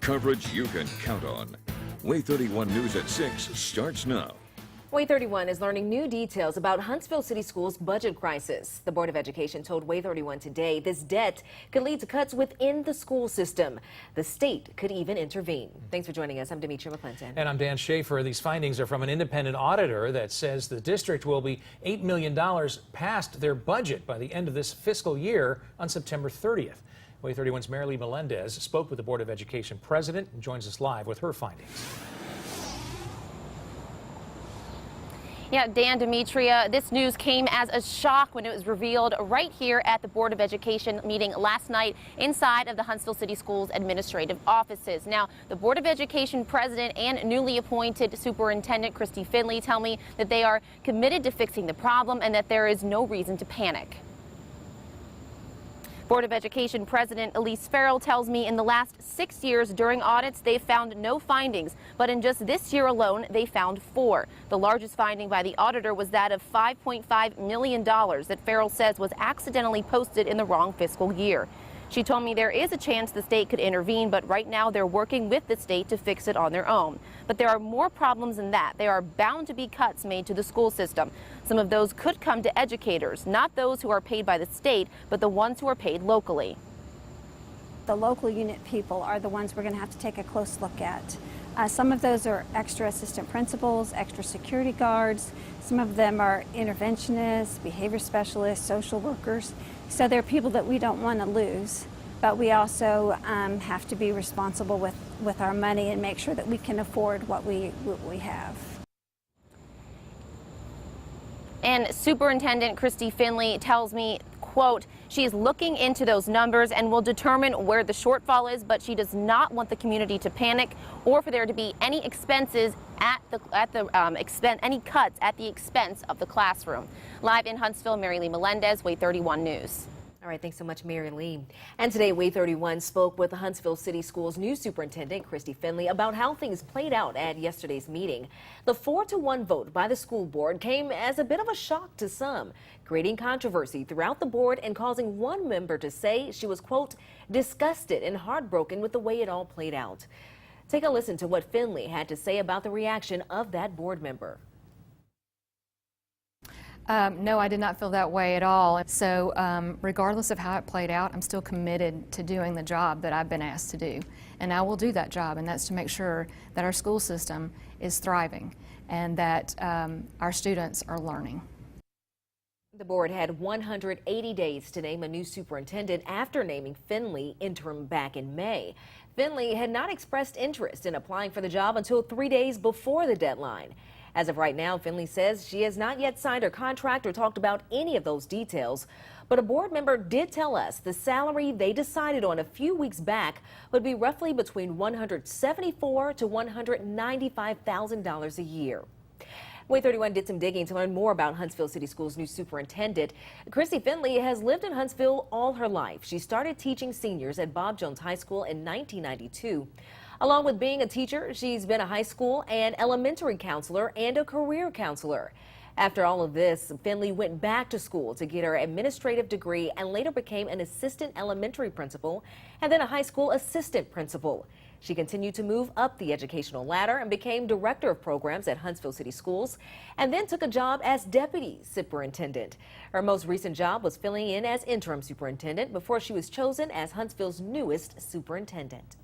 Coverage you can count on. Way 31 News at 6 starts now. Way 31 is learning new details about Huntsville City School's budget crisis. The Board of Education told Way 31 today this debt could lead to cuts within the school system. The state could even intervene. Thanks for joining us. I'm Demetria McClinton. And I'm Dan Schaefer. These findings are from an independent auditor that says the district will be $8 million past their budget by the end of this fiscal year on September 30th. Way 31's Marilee Melendez spoke with the Board of Education president and joins us live with her findings. Yeah, Dan, Demetria, this news came as a shock when it was revealed right here at the Board of Education meeting last night inside of the Huntsville City Schools administrative offices. Now, the Board of Education president and newly appointed Superintendent Christie Finley tell me that they are committed to fixing the problem and that there is no reason to panic. Board of Education President Elise Farrell tells me in the last 6 years during audits they've found no findings, but in just this year alone they found 4. The largest finding by the auditor was that of $5.5 million that Farrell says was accidentally posted in the wrong fiscal year. She told me there is a chance the state could intervene, but right now they're working with the state to fix it on their own. But there are more problems than that. There are bound to be cuts made to the school system. Some of those could come to educators, not those who are paid by the state, but the ones who are paid locally. The local unit people are the ones we're going to have to take a close look at. Some of those are extra assistant principals, extra security guards. Some of them are interventionists, behavior specialists, social workers. So they're people that we don't want to lose, but we also have to be responsible with our money and make sure that we can afford what we have. And Superintendent Christie Finley tells me, quote, she is looking into those numbers and will determine where the shortfall is, but she does not want the community to panic or for there to be any expenses any cuts at the expense of the classroom. Live in Huntsville, Marilee Melendez, Way 31 News. All right, thanks so much, Marilee. And today, Way 31 spoke with the Huntsville City School's new superintendent, Christie Finley, about how things played out at yesterday's meeting. The 4-to-1 vote by the school board came as a bit of a shock to some, creating controversy throughout the board and causing one member to say she was, quote, disgusted and heartbroken with the way it all played out. Take a listen to what Finley had to say about the reaction of that board member. No, I did not feel that way at all. So regardless of how it played out, I'm still committed to doing the job that I've been asked to do. And I will do that job, and that's to make sure that our school system is thriving and that our students are learning. The board had 180 days to name a new superintendent after naming Finley interim back in May. Finley had not expressed interest in applying for the job until 3 days before the deadline. As of right now, Finley says she has not yet signed her contract or talked about any of those details. But a board member did tell us the salary they decided on a few weeks back would be roughly between $174,000 to $195,000 a year. Way 31 did some digging to learn more about Huntsville City School's new superintendent. Christie Finley has lived in Huntsville all her life. She started teaching seniors at Bob Jones High School in 1992. Along with being a teacher, she's been a high school and elementary counselor and a career counselor. After all of this, Finley went back to school to get her administrative degree and later became an assistant elementary principal and then a high school assistant principal. She continued to move up the educational ladder and became director of programs at Huntsville City Schools and then took a job as deputy superintendent. Her most recent job was filling in as interim superintendent before she was chosen as Huntsville's newest superintendent.